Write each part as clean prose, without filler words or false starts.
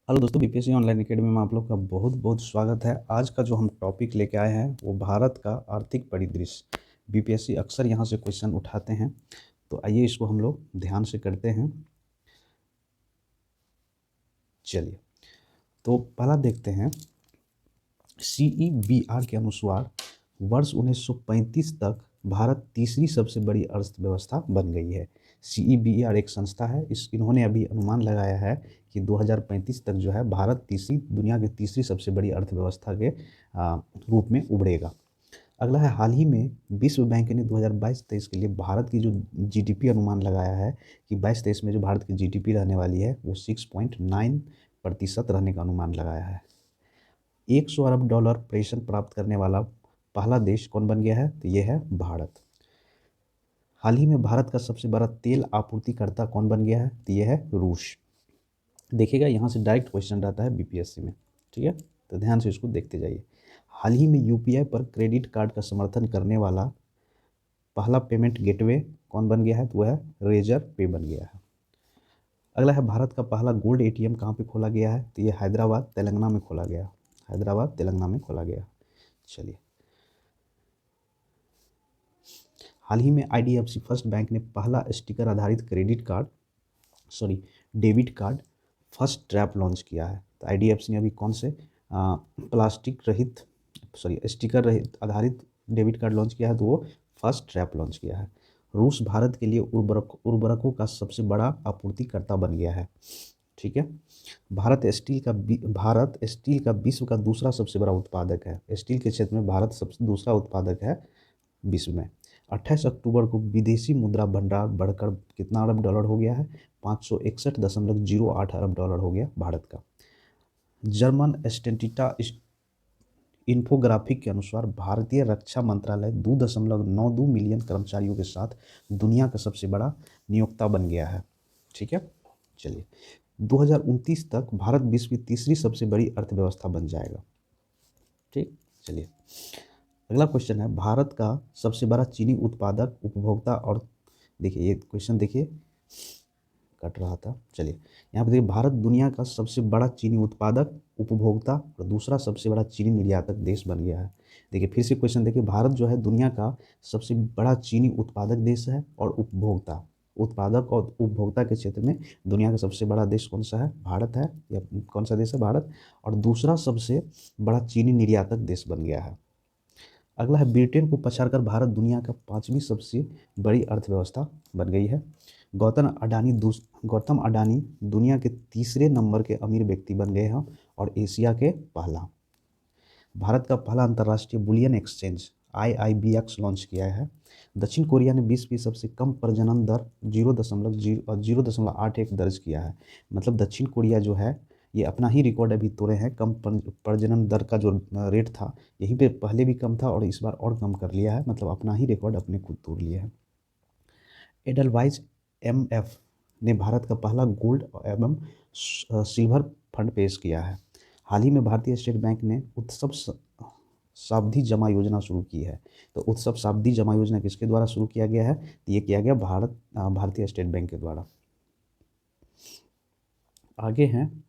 Hello दोस्तों, BPSC online academy में आप लोग का बहुत बहुत स्वागत है। आज का जो हम टॉपिक लेके आए हैं वो भारत का आर्थिक परिदृश्य। बीपीएससी अक्सर यहाँ से क्वेश्चन उठाते हैं, तो आइए इसको हम लोग ध्यान से करते हैं। चलिए, तो पहला देखते हैं। CEBR के अनुसार वर्ष 1935 तक भारत तीसरी सबसे बड़ी अर्थव्यवस्था बन गई है। CEBR एक संस्था है, इन्होंने अभी अनुमान लगाया है कि 2035 तक जो है भारत दुनिया की तीसरी सबसे बड़ी अर्थव्यवस्था के रूप में उभरेगा। अगला है, हाल ही में विश्व बैंक ने 2022-23 के लिए भारत की जो GDP अनुमान लगाया है कि 22-23 में जो भारत की GDP रहने वाली है वो 6.9% रहने का अनुमान लगाया है। $100 अरब प्रेषण प्राप्त करने वाला पहला देश कौन बन गया है? तो ये है भारत। हाल ही में भारत का सबसे बड़ा तेल आपूर्तिकर्ता कौन बन गया है? तो ये है रूस। देखिएगा, यहाँ से डायरेक्ट क्वेश्चन रहता है बीपीएससी में, ठीक है, तो ध्यान से इसको देखते जाइए। हाल ही में यूपीआई पर क्रेडिट कार्ड का समर्थन करने वाला पहला पेमेंट गेटवे कौन बन गया है? तो वह है रेजर पे बन गया है। अगला है, भारत का पहला गोल्ड ATM कहाँ पे खोला गया है? तो ये हैदराबाद तेलंगाना में खोला गया। हैदराबाद तेलंगाना में खोला गया। चलिए, हाल ही में IDFC फर्स्ट बैंक ने पहला स्टिकर आधारित debit card first trap launch किया है। तो IDFC ने अभी कौन से स्टिकर रहित आधारित डेबिट कार्ड लॉन्च किया है? तो वो फर्स्ट ट्रैप लॉन्च किया है। रूस भारत के लिए उर्वरकों का सबसे बड़ा आपूर्तिकर्ता बन गया है, ठीक है। भारत स्टील का विश्व का दूसरा सबसे बड़ा उत्पादक है। स्टील के क्षेत्र में भारत सबसे दूसरा उत्पादक है विश्व में। 28 अक्टूबर को विदेशी मुद्रा भंडार बढ़कर कितना अरब डॉलर हो गया है? 561.08 अरब डॉलर हो गया भारत का। जर्मन स्टेटिस्टिका इन्फोग्राफिक के अनुसार भारतीय रक्षा मंत्रालय 2.92 मिलियन कर्मचारियों के साथ दुनिया का सबसे बड़ा नियोक्ता बन गया है, ठीक है। चलिए, 2029 तक भारत विश्व की तीसरी सबसे बड़ी अर्थव्यवस्था बन जाएगा, ठीक। चलिए, अगला क्वेश्चन है, भारत का सबसे बड़ा चीनी उत्पादक उपभोक्ता और देखिए ये क्वेश्चन देखिए कट रहा था। चलिए, यहाँ पे देखिए, भारत दुनिया का सबसे बड़ा चीनी उत्पादक उपभोक्ता और दूसरा सबसे बड़ा चीनी निर्यातक देश बन गया है। देखिए फिर से क्वेश्चन देखिए, भारत जो है दुनिया का सबसे बड़ा चीनी उत्पादक देश है और उत्पादक और उपभोक्ता के क्षेत्र में दुनिया का सबसे बड़ा देश कौन सा है? भारत है। या कौन सा देश है? भारत। और दूसरा सबसे बड़ा चीनी निर्यातक देश बन गया है। अगला है, ब्रिटेन को पछाड़कर भारत दुनिया का 5वीं सबसे बड़ी अर्थव्यवस्था बन गई है। गौतम अडानी दुनिया के तीसरे नंबर के अमीर व्यक्ति बन गए हैं और एशिया के पहला। भारत का पहला अंतर्राष्ट्रीय बुलियन एक्सचेंज IIBX लॉन्च किया है। दक्षिण कोरिया ने विश्व की सबसे कम प्रजनन दर 0.81 दर्ज किया है। मतलब दक्षिण कोरिया जो है ये अपना ही रिकॉर्ड अभी तोड़े हैं। कम प्रजनन दर का जो रेट था यहीं पे पहले भी कम था और इस बार और कम कर लिया है, मतलब अपना ही रिकॉर्ड अपने खुद तोड़ लिया है। एडलवाइज MF ने भारत का पहला गोल्ड एवं सिल्वर फंड पेश किया है। हाल ही में भारतीय स्टेट बैंक ने उत्सव सावधि जमा योजना शुरू की है। तो उत्सव सावधि जमा योजना किसके द्वारा शुरू किया गया है? तो ये किया गया भारतीय स्टेट बैंक के द्वारा। आगे हैं,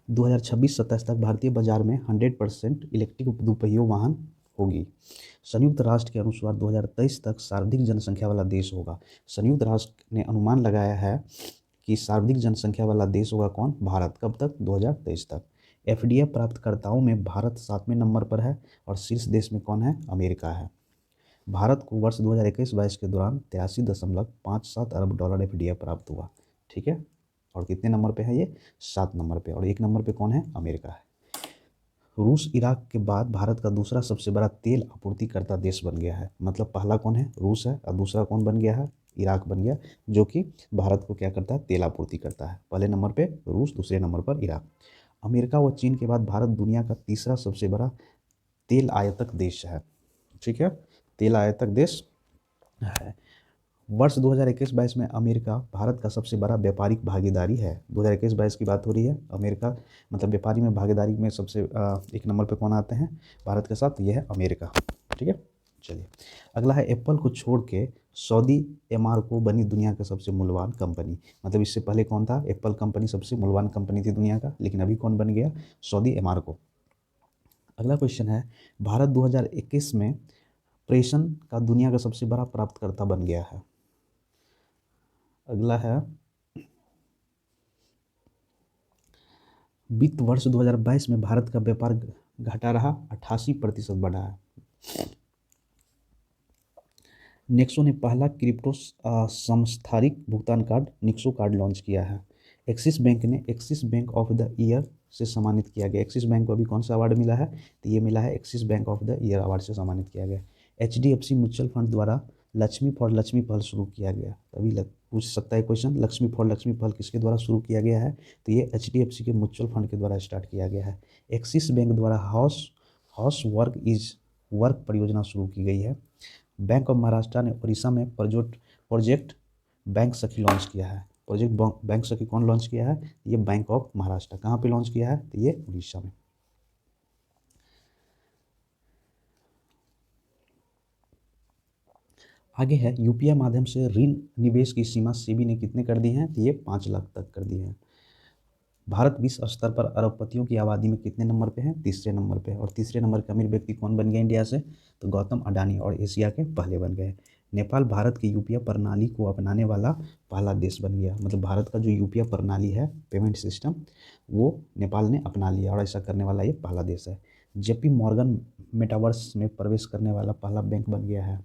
2026-27 तक भारतीय बाजार में 100% इलेक्ट्रिक दोपहियों वाहन होगी। संयुक्त राष्ट्र के अनुसार 2023 तक सर्वाधिक जनसंख्या वाला देश होगा। संयुक्त राष्ट्र ने अनुमान लगाया है कि सर्वाधिक जनसंख्या वाला देश होगा कौन? भारत। कब तक? 2023 तक। FDI प्राप्तकर्ताओं में भारत 7वें नंबर पर है और शीर्ष देश में कौन है? अमेरिका है। भारत को वर्ष 2021-22 के दौरान 83.57 अरब डॉलर FDI प्राप्त हुआ, ठीक है। और कितने नंबर पे है ये? 7 नंबर पे। और 1 नंबर पे कौन है? अमेरिका है। रूस इराक के बाद भारत का दूसरा सबसे बड़ा तेल आपूर्तिकर्ता देश बन गया है। मतलब पहला कौन है? रूस है। और दूसरा कौन बन गया है? इराक बन गया, जो कि भारत को क्या करता है? तेल आपूर्ति करता है। पहले नंबर पे रूस, दूसरे नंबर पर इराक। अमेरिका व चीन के बाद भारत दुनिया का तीसरा सबसे बड़ा तेल आयातक देश है, ठीक है। तेल आयातक देश है। वर्ष 2021-22 में अमेरिका भारत का सबसे बड़ा व्यापारिक भागीदारी है। 2021-22 की बात हो रही है। अमेरिका मतलब व्यापारी में भागीदारी में सबसे 1 नंबर पे कौन आते हैं भारत के साथ? यह है अमेरिका, ठीक है। चलिए, अगला है एप्पल को छोड़ के सऊदी एमारको बनी दुनिया का सबसे मूल्यवान कंपनी। मतलब इससे पहले कौन था? एप्पल कंपनी सबसे मूल्यवान कंपनी थी दुनिया का, लेकिन अभी कौन बन गया? सऊदी एमारको। अगला क्वेश्चन है, भारत 2021 में प्रेषण का दुनिया का सबसे बड़ा प्राप्तकर्ता बन गया है। अगला है, वित्त वर्ष 2022 में भारत का व्यापार घटा रहा, 88% बढ़ा है। नेक्सो ने पहला क्रिप्टो समस्थानिक भुगतान कार्ड निक्सो कार्ड लॉन्च किया है। एक्सिस बैंक ने axis bank of the year से सम्मानित किया गया। एक्सिस बैंक को अभी कौन सा अवार्ड मिला है? तो ये मिला है axis bank of the year award से सम्मानित किया गया। HDFC म्यूचुअल फंड द्वारा लक्ष्मी फॉर लक्ष्मी पहल शुरू किया गया। अभी पूछ सकता है क्वेश्चन, लक्ष्मी फॉर लक्ष्मी पहल किसके द्वारा शुरू किया गया है? तो ये HDFC के म्यूचुअल फंड के द्वारा स्टार्ट किया गया है। एक्सिस बैंक द्वारा हाउस वर्क इज वर्क परियोजना शुरू की गई है। बैंक ऑफ महाराष्ट्र ने उड़ीसा में प्रोजेक्ट बैंक सखी लॉन्च किया है। प्रोजेक्ट बैंक सखी कौन लॉन्च किया है? ये बैंक ऑफ महाराष्ट्र। कहाँ पे लॉन्च किया है? तो ये उड़ीसा में। आगे है, यूपीआई माध्यम से ऋण निवेश की सीमा सेबी ने कितने कर दी है? तो ये 5 लाख तक कर दी है। भारत विश्व स्तर पर अरबपतियों की आबादी में कितने नंबर पे है? तीसरे नंबर पे है। और तीसरे नंबर के अमीर व्यक्ति कौन बन गए इंडिया से? तो गौतम अडानी, और एशिया के पहले बन गए। नेपाल भारत की यूपीआई प्रणाली को अपनाने वाला पहला देश बन गया। मतलब भारत का जो यूपीआई प्रणाली है, पेमेंट सिस्टम, वो नेपाल ने अपना लिया, और ऐसा करने वाला ये पहला देश है। JP मॉर्गन मेटावर्स में प्रवेश करने वाला पहला बैंक बन गया है।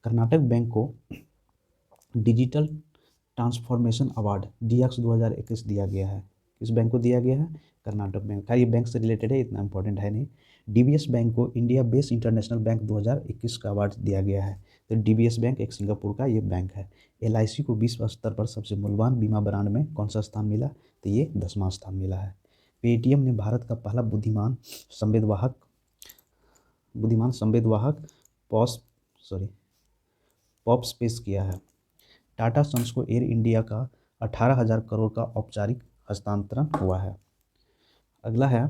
कर्नाटक बैंक को डिजिटल ट्रांसफॉर्मेशन अवार्ड DX 2021 दिया गया है। किस बैंक को दिया गया है? कर्नाटक बैंक। खैर ये बैंक से रिलेटेड है, इतना इंपॉर्टेंट है नहीं। DBS बैंक को इंडिया बेस्ड इंटरनेशनल बैंक 2021 का अवार्ड दिया गया है। तो DBS बैंक एक सिंगापुर का ये बैंक है। LIC को विश्व स्तर पर सबसे मूल्यवान बीमा ब्रांड में कौन सा स्थान मिला? तो ये 10वां स्थान मिला है। पेटीएम ने भारत का पहला बुद्धिमान संवेदवाहक पॉप्स पेश किया है। टाटा सन्स को एयर इंडिया का 18,000 करोड़ का औपचारिक हस्तांतरण हुआ है। अगला है,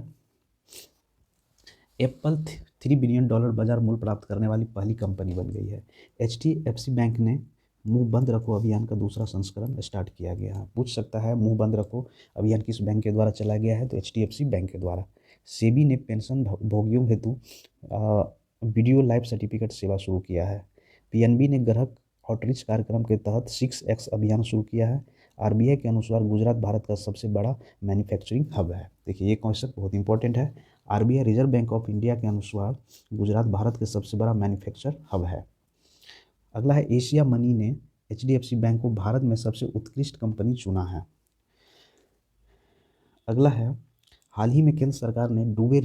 एप्पल $3 बिलियन बाजार मूल्य प्राप्त करने वाली पहली कंपनी बन गई है। HDFC बैंक ने मुंह बंद रखो अभियान का दूसरा संस्करण स्टार्ट किया गया है। पूछ सकता है मुंह बंद रखो अभियान किस बैंक के द्वारा चलाया गया है? तो HDFC बैंक के द्वारा। सेबी ने पेंशन भोगियों हेतु वीडियो लाइफ सर्टिफिकेट सेवा शुरू किया है। PNB ने ग्राहक आउटरीच कार्यक्रम के तहत 6X अभियान शुरू किया है। RBI के अनुसार गुजरात भारत का सबसे बड़ा मैन्युफैक्चरिंग हब है। देखिए ये कॉन्सेप्ट बहुत इंपॉर्टेंट है। RBI reserve bank of India के अनुसार गुजरात भारत के सबसे बड़ा मैन्युफैक्चर हब है। अगला है, एशिया मनी ने HDFC बैंक को भारत में सबसे उत्कृष्ट कंपनी चुना है। अगला है, हाल ही में केंद्र सरकार ने डूबे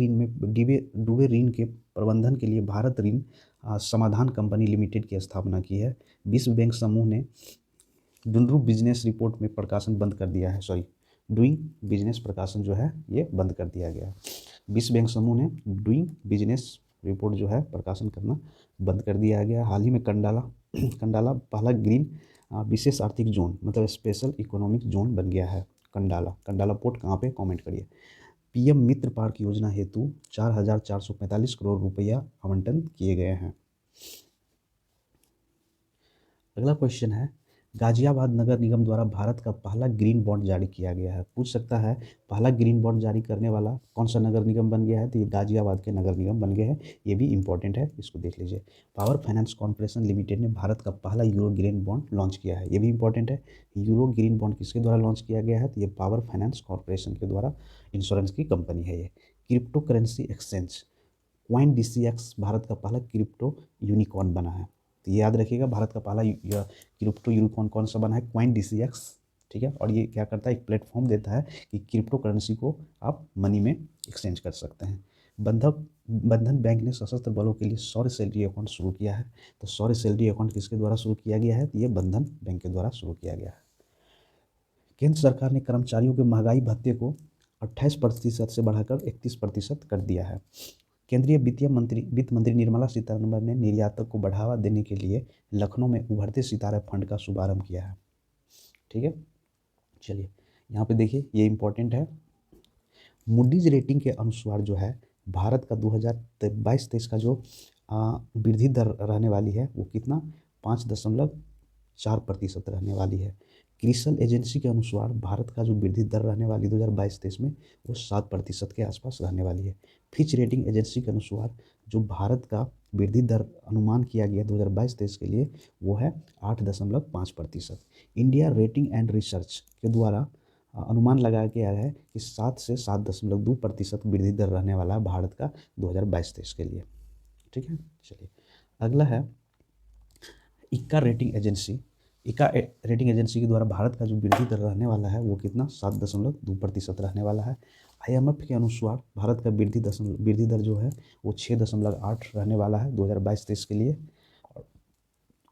ऋण के प्रबंधन के लिए भारत ऋण समाधान कंपनी लिमिटेड की स्थापना की है। विश्व बैंक समूह ने डूइंग बिजनेस रिपोर्ट में प्रकाशन बंद कर दिया है। डूइंग बिजनेस प्रकाशन जो है ये बंद कर दिया गया। विश्व बैंक समूह ने डूइंग बिजनेस रिपोर्ट जो है प्रकाशन करना बंद कर दिया गया। हाल ही में कंडाला पहला ग्रीन विशेष आर्थिक जोन मतलब स्पेशल इकोनॉमिक जोन बन गया है। कंडाला पोर्ट कहाँ पे? कमेंट करिए। PM मित्र पार्क योजना हेतु 4,445 करोड़ रुपया आवंटन किए गए हैं। अगला क्वेश्चन है, गाजियाबाद नगर निगम द्वारा भारत का पहला ग्रीन बॉन्ड जारी किया गया है। पूछ सकता है पहला ग्रीन बॉन्ड जारी करने वाला कौन सा नगर निगम बन गया है? तो ये गाजियाबाद के नगर निगम बन गए हैं। ये भी इंपॉर्टेंट है, इसको देख लीजिए। पावर फाइनेंस कॉर्पोरेशन लिमिटेड ने भारत का पहला यूरो ग्रीन बॉन्ड लॉन्च किया है। ये भी इंपॉर्टेंट है। यूरो ग्रीन बॉन्ड किसके द्वारा लॉन्च किया गया है? तो ये पावर फाइनेंस कॉर्पोरेशन के द्वारा, इंश्योरेंस की कंपनी है ये। Crypto currency exchange CoinDCX Bharat का पहला क्रिप्टो यूनिकॉर्न बना है। तो ये याद रखिएगा, भारत का पहला क्रिप्टो यूनिकॉर्न कौन सा बना है? CoinDCX। ठीक है, और ये क्या करता है? एक प्लेटफॉर्म देता है कि क्रिप्टो करेंसी को आप मनी में एक्सचेंज कर सकते हैं। बंधन बैंक ने सशस्त्र बलों के लिए सौर्य सैलरी अकाउंट शुरू किया है। तो सौर्य सैलरी अकाउंट किसके द्वारा शुरू किया गया है? तो ये बंधन बैंक के द्वारा शुरू किया गया है। केंद्र सरकार ने कर्मचारियों के महंगाई भत्ते को 28% से बढ़ाकर 31% कर दिया है। केंद्रीय वित्त मंत्री निर्मला सीतारमण ने निर्यातक को बढ़ावा देने के लिए लखनऊ में उभरते सितारे फंड का शुभारंभ किया है। ठीक है, चलिए यहाँ पे देखिए, ये इंपॉर्टेंट है। मूडीज रेटिंग के अनुसार जो है भारत का 2022-23 का जो वृद्धि दर रहने वाली है वो कितना 5.4% रहने वाली है। क्रिसल एजेंसी के अनुसार भारत का जो वृद्धि दर रहने वाली 2022-23 में वो 7% के आसपास रहने वाली है। फिच रेटिंग एजेंसी के अनुसार जो भारत का वृद्धि दर अनुमान किया गया 2022-23 के लिए वो है 8.5%। इंडिया रेटिंग एंड रिसर्च के द्वारा अनुमान लगाया गया है कि 7 से 7.2% वृद्धि दर रहने वाला है भारत का 2022-23 के लिए। ठीक है, चलिए अगला है इक्का रेटिंग एजेंसी। इक्का रेटिंग एजेंसी के द्वारा भारत का जो वृद्धि दर रहने वाला है वो कितना 7.2% रहने वाला है। IMF के अनुसार भारत का वृद्धि दर जो है वो 6.8 रहने वाला है 2022-23 के लिए।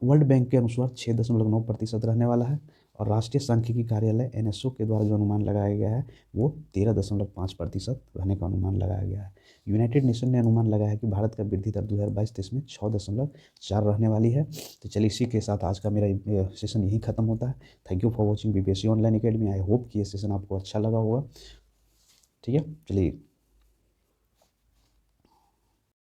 वर्ल्ड बैंक के अनुसार 6.9% रहने वाला है। और राष्ट्रीय सांख्यिकी कार्यालय NSO के द्वारा जो अनुमान लगाया गया है वो 13.5% रहने का अनुमान लगाया गया है। यूनाइटेड नेशन ने अनुमान लगाया है कि भारत का वृद्धि दर 2022-23 में 6.4 रहने वाली है। तो चलिए इसी के साथ आज का मेरा सेशन यही खत्म होता है। Thank you for watching BPSC online academy. I hope कि ये सेशन आपको अच्छा लगा होगा। ठीक है, चलिए।